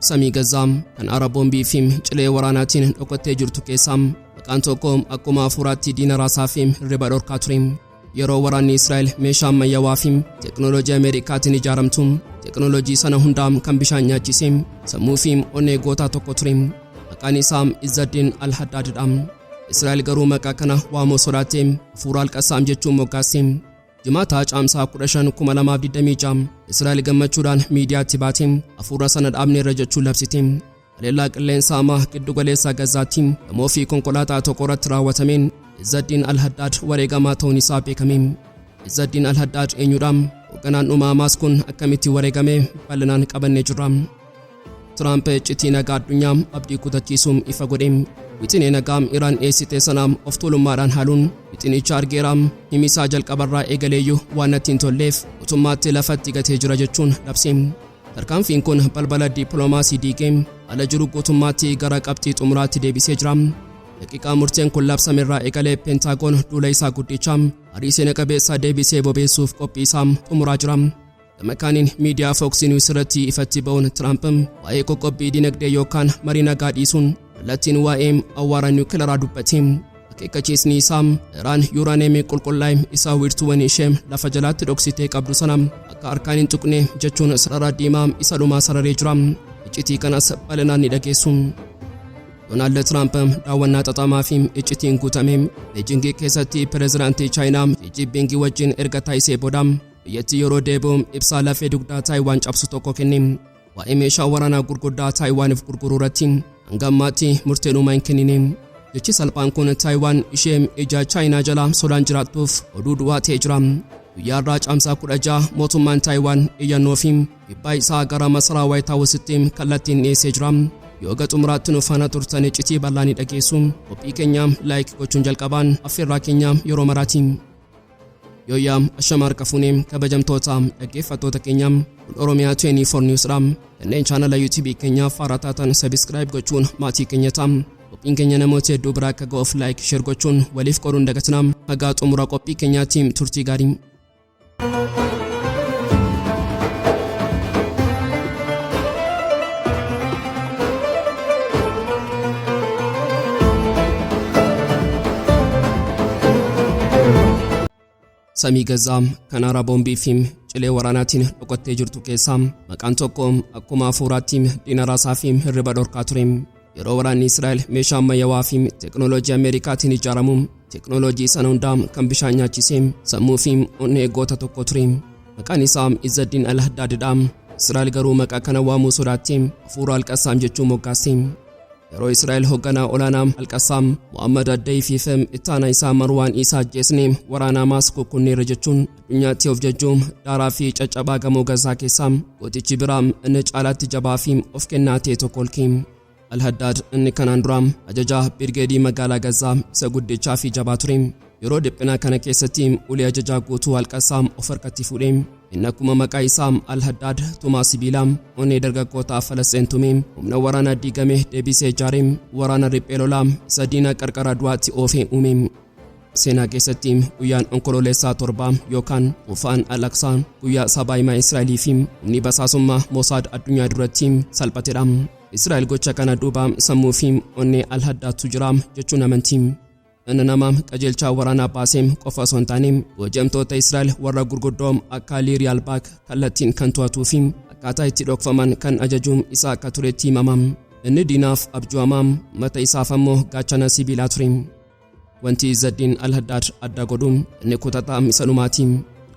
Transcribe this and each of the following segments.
Samii Gaazaa kan Araboombii fi cilee waraanaatiin dhokattee jirtu keessaa maqaan tokko akkuma hafuuraatti diina raasaa fi riba dhorkaa ture. Yeroo waraanni Israa'el meeshaa ammayyaawaa fi teknooloojii Ameerikaatiin ijaaramtu teknooloojii sana hundaa kan bishaan nyaachise sammuu fi onnee gootaa tokko ture. Maqaan isaa Izz Al-Haddadidha. Israa'el garuu maqaa kana waamoo sodaatee Hafuura Al-Qasaam jechuun moggaase. Jimaata Caamsaa 15 2026 Israa'el gammachuudhaan miidiyaatti baatee hafuura sana dhaabneerra jechuun labsite. Haleellaa qilleensaa Baha Giddu-galeessaa Gaazaatti namoo fi konkolaataa tokko irratti raawwatameen Izz Al-Haddad wareegamaa ta'uun isaa beekame. Izz Al-Haddad eenyudha? Hogganaan dhumaa Hamaas kun akkamitti wareegame bal'inaan qabannee jirra. Tiraamp iccitii nagaa addunyaa abdii kutachiisuun ifa godhe. Wixinee nagaa Iraan eessite sana of tuulummaadhaan haaluun wixinicha argeera. Himisaa jalqabarraa eegaleeyyuu waan natti hin tolleef guutummaatti lafatti gatee jira jechuun labse. Tarkaanfiin kun balbala dippiloomaasii diigee ala jiru guutummaatti gara qabxii xumuraatti deebisee jira. Daqiiqaa murteen kun labsamerraa eegalee Pentaagoon duula isaa guddicha aarii seena qabeessaa deebisee bobeessuuf qophii isaa xumuraa jira. Gama kaaniin miidiyaa Fox News irratti ifatti ba'uun Tiraamp waa'ee qoqqobbii dinagdee yookaan marii nagaa dhiisuun kallattiin waa'ee awwaara niwukilaraa dubbate. Akeekkachiisni isaa Iraan yuuraaneemii qulqullaa'e isaa wiirtuuwwan ishee lafa jalaatti dhoksitee qabdu sana akka harkaan hin tuqne jechuun sarara diimaa isa dhumaa sararee jira. Iccitii kanas bal'inaan ni dhageessu. Doonaald Tiraamp daawwannaa xaxamaa fi iccitiin guutame Beijing keessatti pireezidaantii Chaayinaa Xi Jinping wajjin erga taasisee booda biyyattii yeroo deebi'u ibsaa lafee dugdaa Taayiwaan cabsu tokko kenne. Waa'ee meeshaa waraanaa gurguddaa Taayiwaaniif gurguruu irratti hanga ammaatti murteenumaa hin kennine. Jechi salphaan kun Taayiwaan ishee ija Chaayinaa jala sodaan jiraattuuf oduu du'aa ta'ee jira. Guyyaa irraa Caamsaa 16 mootummaan Taayiwaan iyyannoo fi dhiibbaa isaa gara masaraa Waayit Haawusitti kallattiin dhiyeessee jira. Yoo xumuraatti nu faana turtan iccitii bal'aa ni dhageessu. Qophii keenya laayik gochuun jalqabaan affeerraa keenya yeroo maraati. Yooyyaa ashama harka fuunee kabajamtoota dhaggeeffattoota keenya Oromiyaa 24 Newsdha. Kanneen chaanala YouTube keenyaaf haaraa taatan subscribe gochuun maatii keenya ta'a. Qophiin keenya namoota hedduu biraa akka ga'uuf laayik share gochuun waliif qoruun dagatina. Haga xumura qophii keenyaatti turtii gaarii. Samii Gaazaa kan Araboombii fi cilee waraanaatiin dhokattee jirtu keessaa maqaan tokko akkuma hafuuraatti diina raasaa fi riba dhorkaa ture. Yeroo waraanni Israa'el meeshaa ammayyaawaa fi teknooloojii Ameerikaatiin ijaaramu teknooloojii sana hundaa kan bishaan nyaachise sammuu fi onnee goota tokko ture. Maqaan isaa Izz Al-Haddadidha. Israa'el garuu maqaa kana waamuu sodaattee Hafuura Al-Qasaam jechuun moggaase. Yeroo Israa'el hogganaa olaanaa Al-Qasaam Muhammad Addayii fi ittaanaa isaa Marwaan Isaa ajjeesne waraana Hamaas kukkunneera jechuun addunyaatti of jajjuun daaraa fi caccabaa gamoo Gaazaa keessaa gootichi biraa inni caalaatti jabaa fi of kennaa ta'e tokko olke. Al-Haddad inni kanaan dura ajajaa birgeedii magaalaa Gaazaa isa guddichaa fi jabaa ture. Yeroo dhiphina kana keessatti ulee ajajaa guutuu Al-Qasaam of harkatti fuudhe. Inni akkuma maqaa isaa Al-Haddad tumaa sibiilaa onnee dargaggootaa Falastiin tumee humna waraanaa diigame deebisee ijaaree waraana riphee lolaa isa diina qarqara du'aatti oofee uume. Seenaa keessatti guyyaan onkololeessaa 7 yookaan Ufaan Al-Aqsaa guyyaa sabaahimaa Israa'elii fi humni basaasummaa Mosaad addunyaa duratti salphatedha. Israa'el gocha kana duuba sammuu fi onnee Al-Haddadtu jira jechuun amanti. Inni nama qajeelchaa waraanaa baasee qofa osoo hin taane booji'amtoota Israa'el warra gurguddoo akka Liiriyaal Baak kallattiin kan to'atuu fi akkaataa itti dhokfaman kan ajajuun isaa akka turetti himama. Inni diinaaf abjuu'amaa mata isaaf ammoo gaachana sibiilaa ture. Wanti Izz Al-Haddad adda godhu inni kutataa isa dhumaati.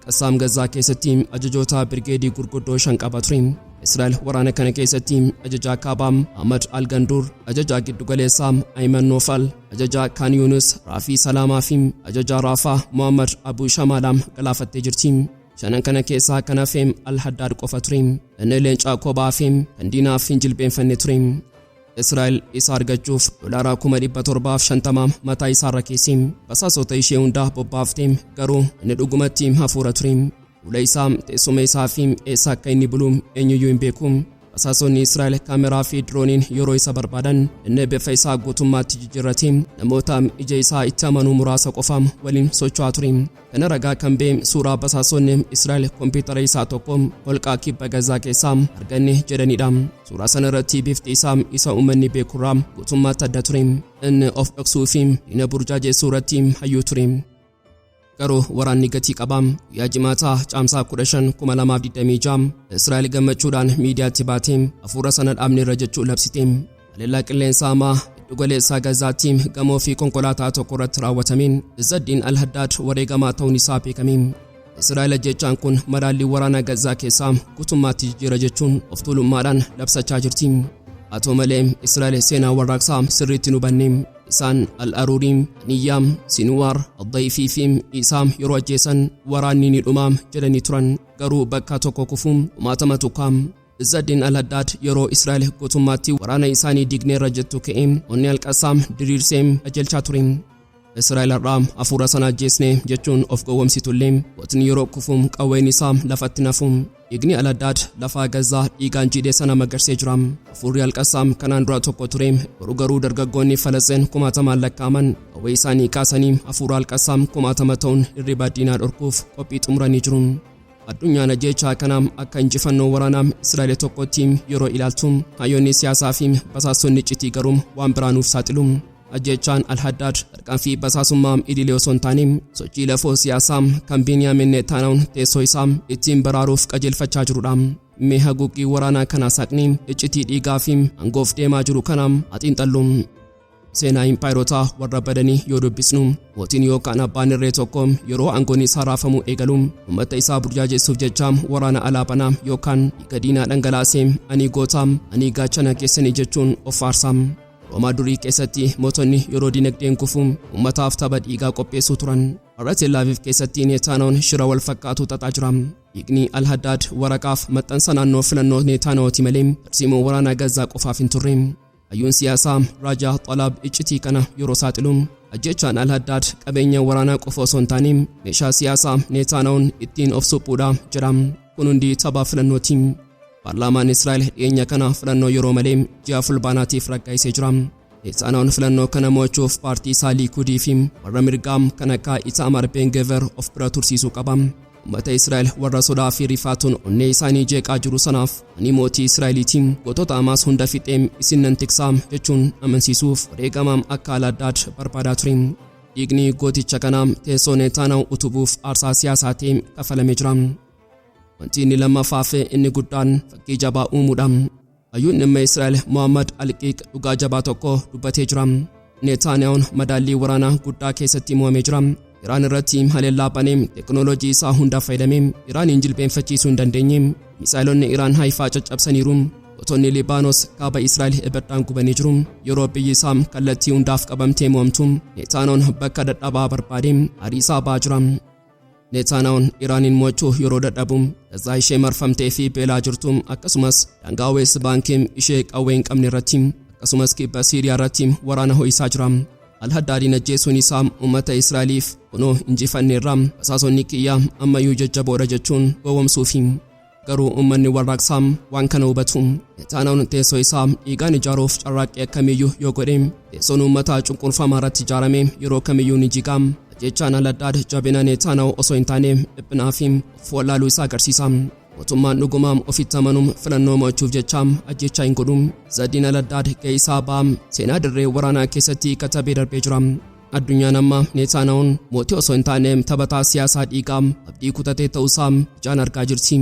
Qasaam Gaazaa keessatti ajajoota birgeedii gurguddoo 5 qaba ture. Israa'el waraana kana keessatti ajajaa kaabaa Ahmad Al-Gandur, ajajaa Giddu-galeessaa Ayman Noofal, ajajaa Kaan Yunus Raafii Salaamaa fi ajajaa Raafaa Muhammad Abu Shamaalaam galaafattee jirti. Shanan kana keessaa kan hafe Al-Haddad qofa ture. Inni leencaa kophaa fi kan diinaaf hin jilbeenfanne ture. Israa'el isa argachuuf doolaara 750 mataa isaarra keessi basaasota ishee hundaa bobbaaftee garuu inni dhugumatti hafuura ture. Fuula isaa teessuma isaa fi eessa akka inni bulu eenyuyyuu hin beeku. basaasonni Israa'el kaameraa fi dirooniin yeroo isa barbaadan inni bifa isaa guutummaatti jijjiirratee namoota ija isaa itti amanuu muraasa qofaam waliin socho'aa ture. Kana ragaa kan ba'e suuraa basaasonni Israa'el kompiitara isaa tokko holqa kibba Gaazaa keessaa arganne jedhanidha. Suuraa sana irratti bifti isaa isa uummanni beekurraa guutummaatti adda ture. Inni of dhoksuu fi diina burjaajeessuu irratti hayyuu ture. Garuu waraanni gatii qaba. Guyyaa Jimaataa Caamsaa 15 2026 Israa'el gammachuudhaan miidiyaatti baatee hafuura sana dhaabne irra jechuu labsite. Haleellaa qilleensaa hamaa Giddu-galeessaa Gaazaatti gamoo fi konkolaataa tokko irratti raawwatameen Izz Al-Haddad wareegamaa ta'uun isaa beekame. Israa'el ajjeechaan kun madaallii waraanaa Gaazaa keessaa guutummaatti jijjiira jechuun of tuulummaadhaan labsachaa jirti. Haa ta'u malee Israa'el seenaa warraaqsaa sirriitti hin hubanne. Isaan Al-Aruuriim, Niyyaam, Sinuwaar, Al-Dayfii fi Isaa yeroo ajjeesan waraanni ni dhumaa jedhanii turan. Garuu bakka tokko kufuun kumaatama tukkaam. Izz Al-Haddad yeroo Israa'el guutummaatti waraana isaanii digneerra jettu ka'ee onni Al-Qasaam diriirsee ajjeechaa ture. Israa'el har'aa hafuura sana ajjeesne jechuun of gowwomsitullee waqtiin yeroo kufuun qawween isaa lafatti nafuun dhiigni Al-Haddad lafa Gaazaa dhiigaan jiidhee sana magarsee jira. Hafuurri Al-Qasaam kanaan dura tokko ture. Garuu dargaggoonni Falastiin kumaatamaan lakkaaman qawwee isaanii kaasanii hafuura Al-Qasaam kumaatama ta'uun hirriba diinaa dhorkuuf qophii xumuranii jiru. Addunyaan ajjeechaa kanaa akka injifannoo waraanaa Israa'el tokkotti yeroo ilaaltu hayyoonni siyaasaa fi basaasonni iccitii garuu waan biraanuuf saaxilu. Ajjeechaan Al-Haddad tarkaanfii basaasummaa idilee osoo hin taane sochii lafoo siyaasaa kan Biniyaamin Netanyahuun teessoo isaa ittiin baraaruuf qajeelfachaa jirudha. Mee haguuggii waraanaa kanaa saaqni iccitii dhiigaa fi aangoof deemaa jiru kanaa xiinxallu. Seenaa impaayirotaa warra badanii yoo dubbisnu mootiin yookaan abbaan irree tokko yeroo aangoon isaa raafamuu eegalu uummata isaa burjaajessuuf jecha waraana alaabanaa yookaan dhiiga diinaa dhangalaasee ani gootaa ani gaachana keessanii jechuun of faarsa. Roomaa durii keessatti mootonni yeroo dinagdeen kufu uummataaf tapha dhiigaa qopheessuu turan. Har'a Teelaaviif keessatti Netanyahuun shira wal fakkaatu xaxaa jira. Dhiigni Al-Haddad waraqaaf maxxansa naannoo filannoo Netanyahuuti malee tarsiimoo waraanaa Gaazaa qofaaf hin turre. Hayyuun siyaasaa Raajaa Xalaab iccitii kana yeroo saaxilu ajjeechaan Al-Haddad qabeenya waraanaa qofa osoo hin taane meeshaa siyaasaa Netanyahuun ittiin of suphuudha jedha. Kun hundi tapha filannooti. Paarlaamaan Israa'el dhiyeenya kana filannoo yeroo malee ji'a fulbaanaatiif raggaasisee jira. Netanyahuun filannoo kana mo'achuuf paartii isaa Liikudii fi warra mirgaa kan akka Itamar Ben-Gvir of bira tursiisuu qaba. Uummata Israa'el warra sodaa fi rifaatuun onnee isaanii jeeqaa jiru sanaaf ani mootii Israa'eliitiin gootota Hamaas hunda fixee isin nan tiksaa jechuun amansiisuuf wareegama akka Al-Haddad barbaadaa ture. Dhiigni gooticha kanaa teessoo Netanyahu utubuuf aarsaa siyaasaa ta'ee kafalamee jira. Wanti inni lammaffaa fi inni guddaan fakkii jabaa uumuudha. Hayyuun dhimma Israa'el Muhammad Al-Qiiq dhugaa jabaa tokko dubbatee jira. Netanyahuun madaallii waraanaa guddaa keessatti mo'amee jira. Iraan irratti haleellaa banee teknooloojii isaa hunda fayyadamee Iraaniin jilbeenfachiisuu hin dandeenye. Misaa'ilonni Iraan Haifaa caccabsaniiru. Gootonni Libaanos kaaba Israa'el ibiddaan gubanii jiru. Yeroo biyyi isaa kallattii hundaaf qabamtee mo'amtu Netanyahuun bakka dadhabaa barbaadee hariisaa ba'aa jira. Netanyahuun Iraaniin mo'achuu yeroo dadhabu Gaazaa ishee marfamtee fi beelaa jirtu akkasumas daangaa West Baankiin ishee qawwee hin qabne irratti akkasumas kibba Siiriyaa irratti waraana ho'isaa jira. Al-Haddadin ajjeesuun isaa uummata Israa'eliif kunoo injifanneerra basaasonni kiyya ammayyuu jajjaboodha jechuun gowwomsuufi. Garuu uummanni warraaqsaa waan kana hubatu. Netanyahuun teessoo isaa dhiigaan ijaaruuf carraaqqii akkamiyyuu yoo godhe teessoon uummataa cunqurfamaa irratti ijaarame yeroo kamiyyuu ni jiga. Ajjeechaan Al-Haddad jabina Netanyahu osoo hin taane dhiphinaa fi of wallaaluu isaa agarsiisa. Mootummaan dhugumaan ofitti amanuun filannoo mo'achuuf jecha ajjeechaa hin godhu. Izz Al-Haddad ga'ee isaa ba'aa seenaa dirree waraanaa keessatti katabee darbee jira. Addunyaan amma Netanyahuun mootii osoo hin taane taphataa siyaasaa dhiigaa abdii kutatee ta'uusaa ijaan argaa jirti.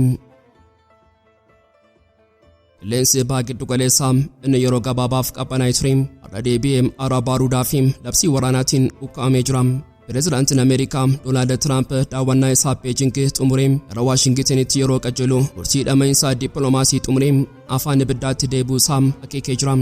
Qilleensi Baha Giddu-galeessaa inni yeroo gabaabaaf qabbanaa'ee ture har'a deebi'ee aara baaruudaa fi labsii waraanaatiin ukkaamee jira. Pireezidaantiin Ameerikaa Doonaald Tiraamp daawwannaa isaa Beejing xumuree gara Waashingitinitti yeroo qajeelu murtii dhama'insa dippiloomaasii xumuree afaan ibiddaatti deebi'uu isaa akeekee jira.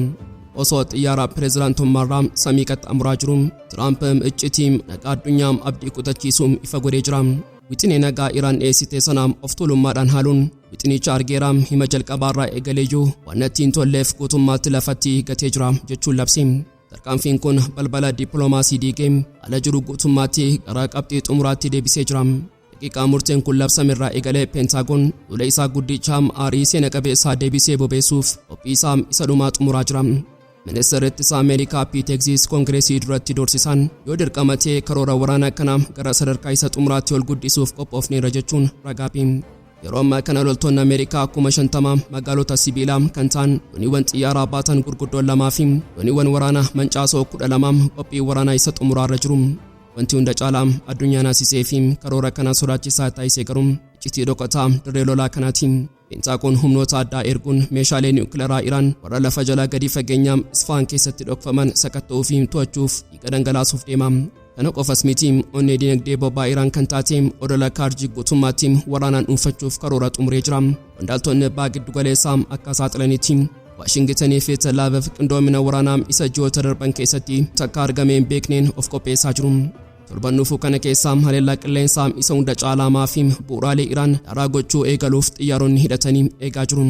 Osoo xiyyaara pireezidaantummaarraa samii qaxxaamuraa jiru Tiraamp iccitii nagaa addunyaa abdii kutachiisuun ifa godhee jira. Wixinee nagaa Iraan dhiyeessite sana of tuulummaadhaan haaluun wixinicha argeera hima jalqabaarraa eegaleeyyuu waan ittiin tolleef guutummaatti lafatti gatee jira jechuun labse. Tarkaanfiin kun balbala dippiloomaasii diigee ala jiru guutummaatti gara qabxii xumuraatti deebisee jira. daqiiqaa murteen kun labsamerraa eegalee Pentaagoon lola isaa guddicha aarii seena qabeessaa deebisee bobeessuuf qophii isaa isa dhumaa xumuraa jira. Ministeerri ittisa Ameerikaa Pete Hegseth Koongireesii duratti doorsisan yoo dirqamatee karoora waraanaa kana gara sadarkaa isa xumuraatti ol guddisuuf qophoofneera jechuun ragaapi. Yeroo ammaa kana loltoonni Ameerikaa 50,000 magaalota sibiilaa kan ta'an dooniiwwan xiyyaaraa baatan gurguddoon lamaa fi dooniiwwan waraanaa mancaasoo 12 qophii waraanaa isa xumuraarra jiru. Wanti hunda caalaa addunyaan asisee fi karoora kana sodaachisaa taasisee garuu iccitii dhokataa dirree lolaa kanaati. Pentaagoon humnoota addaa erguun meeshaalee niwukileeraa Iraan warra lafa jalaa gadi fageenyaa Isfaan keessatti dhokfaman sakatta'uu fi to'achuuf dhiiga dhangalaasuuf deema. Kana qofas miti onnee dinagdee bobbaa Iraan kan taate odola kaarjii guutummaatti waraanaan dhuunfachuuf karoora xumuree jira. Qondaaltonni Baha Giddu-galeessaa akka saaxilanitti Waashingitanii fi Tel Aviv qindoomina waraanaa isa ji'oota darban keessatti takka argamee hin beekneen of qopheessaa jiru. Torban dhufuu kana keessaa haleellaa qilleensaa isa hunda caalaa fi bu'uuraalee Iraan daraa gochuu eegaluuf xiyyaaronni hidhatanii eegaa jiru.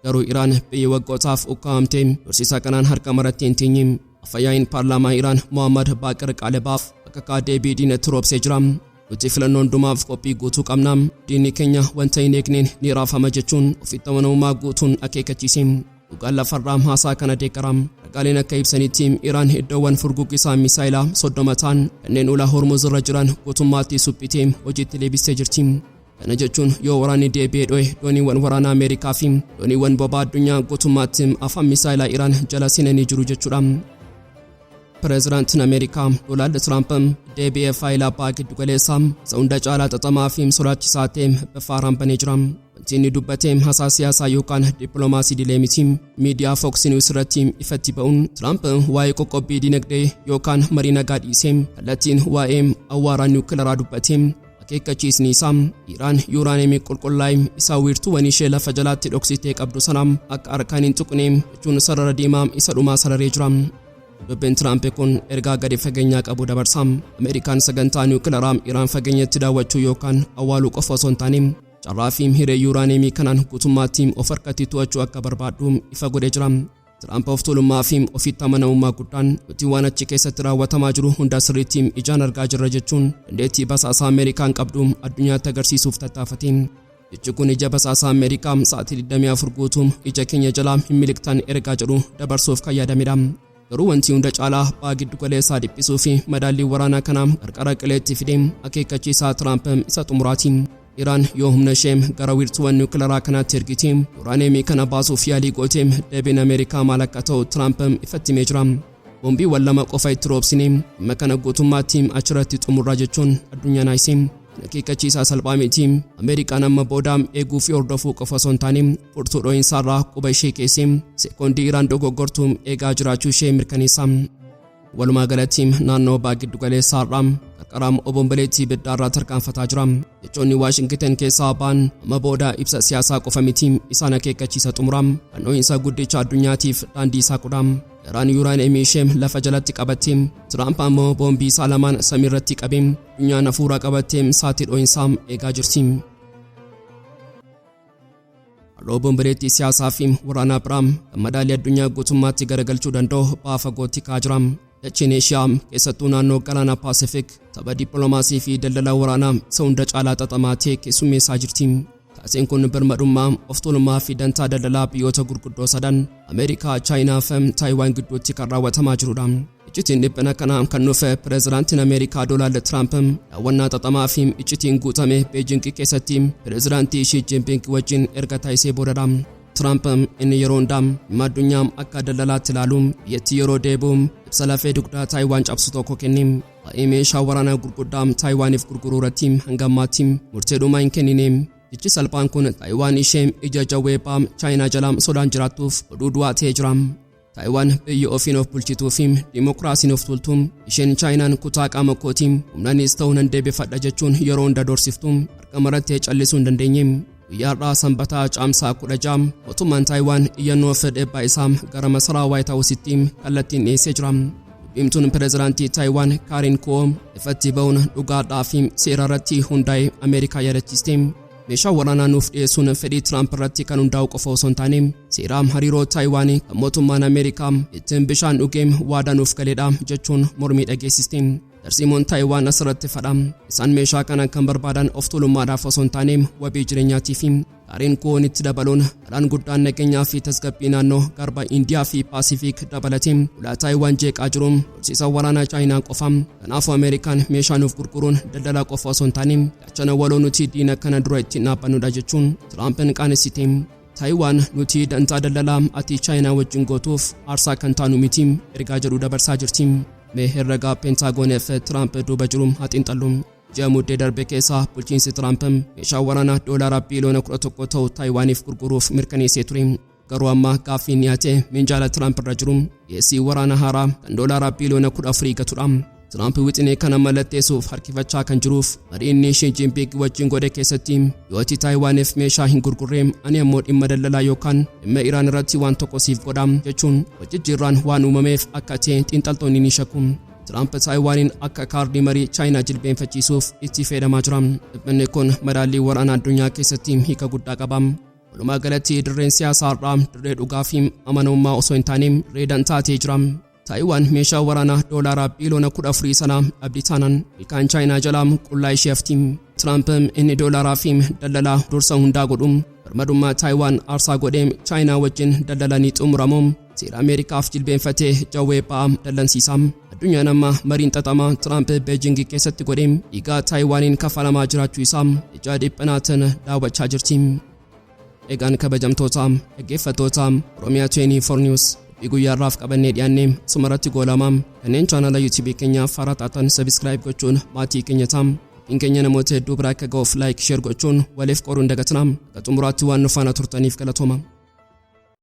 Garuu Iraan biyya waggootaaf ukkaamtee dorsiisa kanaan harka maratti hin teenye. Afyaa'in paarlaamaa Iraan Mohammad Baaqir Qaalebaaf akka deebii diinatti roobsee jira. Nuti filannoo hundumaaf qophii guutuu qabna. Diinni keenya wanta hin eegneen ni raafama jechuun ofitti amanamummaa guutuun akeekkachiise. Dhugaan lafarraa haasaa kana deeggaram. Ragaaleen akka ibsanitti Iraan iddoowwan furguggisaa misaayilaa 30 ta'an kanneen ulaa Hormuz irra jiran guutummaatti suphitee hojiitti deebistee jirti. Kana jechuun yoo waraanni deebi'ee dho'e dooniiwwan waraanaa Ameerikaa fi dooniiwwan bobaa addunyaa guutummaatti afaan misaayilaa Iraan jala seenanii jiru jechuudha. Pireezidaantiin Ameerikaa Doonaald Tiraamp deebi'ee faayilaa Baha Giddu-galeessaa isa hunda caalaa xaxamaa fi sodaachisaa ta'e bifa haaraan banee jira. Wanti inni dubbatee haasaa siyaasaa yookaan dippiloomaasii dilee miti. Miidiyaa Fox News irratti ifatti ba'uun Tiraamp waa'ee qoqqobbii dinagdee yookaan marii nagaa dhiisee kallattiin waa'ee awwaaraa niwukileeraa dubbatee akeekkachiisni isaa Iraan yuuraaniyeemii qulqullaa'e isa wiirtuuwwan ishee lafa jalaatti dhoksitee qabdu sana akka harkaan hin tuqne jechuun sarara diimaa isa dhumaa sararee jira. Dubbiin Tiraamp kun ergaa gadi fageenyaa qabu dabarsa. Ameerikaan sagantaa niwukileeraa Iraan fageenyatti daawwachuu yookaan awwaaluu qofa osoo hin taane carraa fi hiree yuuraaniyeemii kanaan guutummaatti of harkatti to'achuu akka barbaadu ifa godhee jira. Tiraamp of tuulummaa fi ofitti amanamummaa guddaan nuti waan achi keessatti raawwatamaa jiru hunda sirriitti ijaan argaa jirra jechuun dandeettii basaasaa Ameerikaan qabdu addunyaatti agarsiisuuf tattaafate. Jechi kun ija basaasaa Ameerikaa sa'aatii 24 guutuu ija keenya jalaa hin miliqtan ergaa jedhu dabarsuuf kan yaadamedha. Garuu wanti hunda caalaa Baha Giddu-galeessaa dhiphisuu fi madaallii waraanaa kanaa qarqara qileetti fidee akeekkachiisaa Tiraamp isa xumuraati. Iraan yoo humna ishee gara wiirtuuwwan niwukileeraa kanaatti ergitee yuuraaniyeemii kana baasuuf yaalii gootee deebiin Ameerikaa maal akka ta'u Tiraamp ifatti himee jira. Boombiiwwan lama qofa itti roobsinee dhimma kana guutummaatti achirratti xumurraa jechuun addunyaan haasee. Akeekkachiisaa salphaa miti. Ameerikaan amma booda eeguu fi hordofuu qofa osoo hin taane furtuu dho'insaarraa quba ishee keessee sekoondii Iraan dogoggortu eegaa jiraachuu ishee mirkaneessa. Walumaa galatti naannoo Baha Giddu-galeessaarraa qarqara obomboleettii ibiddaarraa tarkaanfataa jira. Jechoonni Waashingiten keessaa ba'an amma booda ibsa siyaasaa qofa miti isaan akeekkachiisa xumuraa kan dho'insa guddicha addunyaatiif daandii isaa qudha. Iraan yuuraaniyeemii ishee lafa jalatti qabattee Tiraamp ammoo boombii isaa lamaan samiirratti qabee addunyaan hafuura qabattee saatii dho'insaa eegaa jirti. Har'a obomboleettii siyaasaa fi waraanaa biraa kan madaallii addunyaa guutummaatti garagalchuu danda'u baha fagootti ka'aa jira. Dachiin Eeshiyaa keessattuu naannoo galaana Paasifik tapha dippiloomaasii fi daldala waraanaa isa hunda caalaa xaxamaa ta'e keessummeessaa jirti. Taasiin kun birmadummaa of tuulummaa fi dantaa daldalaa biyyoota gurguddoo sadan Ameerikaa, Chaayinaa fi Taayiwaan gidduutti kan raawwatamaa jirudha. Iccitiin dhiphina kana kan dhufe pireezidaantiin Ameerikaa Doonaald Tiraamp daawwannaa xaxamaa fi iccitiin guutame Beejing keessatti pireezidaantii Xi Jinping wajjin erga taasisee boodadha. Tiraamp inni yeroo hundaa dhimma addunyaa akka daldalaatti ilaaluun biyyattii yeroo deebi'u ibsa lafee dugdaa Taayiwaan cabsu tokko kenne. Waa'ee meeshaa waraanaa gurguddaa Taayiwaaniif gurguruu irratti hanga ammaatti murtee dhumaa hin kennine. Jechi salphaan kun Taayiwaan ishee ija jawwee baha Chaayinaa jalaa sodaan jiraattuuf oduu du'aa ta'ee jira. Taayiwaan biyya ofiin of bulchituu fi dimokiraasiin of tultu isheen Chaayinaan kutaa qaama kootii humnaanis ta'uu nan deebifadha jechuun yeroo hunda doorsiftu harka marattee callisuu hin dandeenye. Guyyaa har'aa Sanbata Caamsaa 16 mootummaan Taayiwaan iyyannoo fedheebbaa isaa gara masaraa Waayit Haawusitti kallattiin dhiyeessee jira. Dubbiimtuun pireezidaantii Taayiwaan Kaarin Koo ifatti ba'uun dhugaadhaa fi seera irratti hundaa'e Ameerikaa yaadachiiste. Meeshaa waraanaa nuuf dhiyeessuun fedhii Tiraamp irratti kan hundaa'u qofa osoo hin taane seera hariiroo Taayiwaan kan mootummaan Ameerikaa ittiin bishaan dhugee waadaa nuuf galeedha jechuun mormii dhageessiste. Tarsiimoon Taayiwaan asirratti fadha. Isaan meeshaa kana kan barbaadan of tuulummaadhaaf osoo hin taane wabii jireenyaatii fi gaariin kuun itti dabaluun dhalaan guddaan nageenyaa fi tasgabbii naannoo garba Indiyaa fi Paasifiik dabalatee ulaa Taayiwaan jeeqaa jiru horsiisa waraanaa Chaayinaa qofa. Kanaafuu Ameerikaan meeshaa nuuf gurguruun daldala qofa osoo hin taane gachana waloo nuti diina kana dura ittiin dhaabbannudha jechuun Tiraampiin qaanessite. Taayiwaan nuti dantaa daldalaa ati Chaayinaa wajjin gootuuf aarsaa kan taanu miti ergaa jedhu dabarsaa jirti. Mee herregaa Pentaagooniif Tiraamp duuba jiru haxiinxallu. Ji'a muddee darbe keessa bulchiinsi Tiraamp meeshaa waraanaa doolaara biiliyoona 11 ta'u Taayiwaaniif gurguruuf mirkaneessee ture. Garuu amma gaaffiin dhiyaate minjaala Tiraamp irra jiru dhiyeessii waraana haaraa kan doolaara biiliyoona 14 gatudha. Tiraamp wixinee kana mallatteessuuf harkifachaa kan jiruuf marii inni Xi Jinping wajjin godhe keessatti yoo Taayiwaaniif meeshaa hin gurgurre ani ammoo dhimma daldalaa yookaan dhimma Iraan irratti waan tokko siif godha jechuun wajjijjiirraan waan uumameef akka ta'e xiinxaltoonni ni shakku. Tiraamp Taayiwaaniin akka kaardii marii Chaayinaa jilbeenfachiisuuf itti fayyadamaa jira. Dhiphinni kun madaallii waraanaa addunyaa keessatti hiika guddaa qaba. Walumaa galatti dirreen siyaasaa har'aa dirree dhugaa fi amanamummaa osoo hin taane dirree dantaatee jira. Taayiwaan meeshaa waraanaa doolaara biiliyoona 14 sana abdii taanaan ilkaan Chaayinaa jalaa qullaa ishee hafti. Tiraamp inni doolaaraa fi daldalaa dursa hundaa godhu birmadummaa Taayiwaan aarsaa godhee Chaayinaa wajjin daldalanii xumuramu seera Ameerikaaf jilbeenfatee jawwee ba'aa dallansiisa. Addunyaan amma mariin xaxamaa Tiraamp Beejing keessatti godhee dhiigaa Taayiwaaniin kafalamaa jiraachuu isaa ija dhiphinaatiin daawwachaa jirti. Egaan kabajamtoota dhaggeeffattoota Oromiyaa 24 News guyyaarraaf qabannee dhiyaannee sumaratti goolamaa kanneen chaanala YouTube keenyaaf haaraa taatan subscribe gochuun maatii keenya ta'aa. Keenya namoota hedduu biraa akka ga'uuf like share gochuun waliif qoruun dagatinaa. Akka xumuraatti waan nu faana turtaniif galatooma.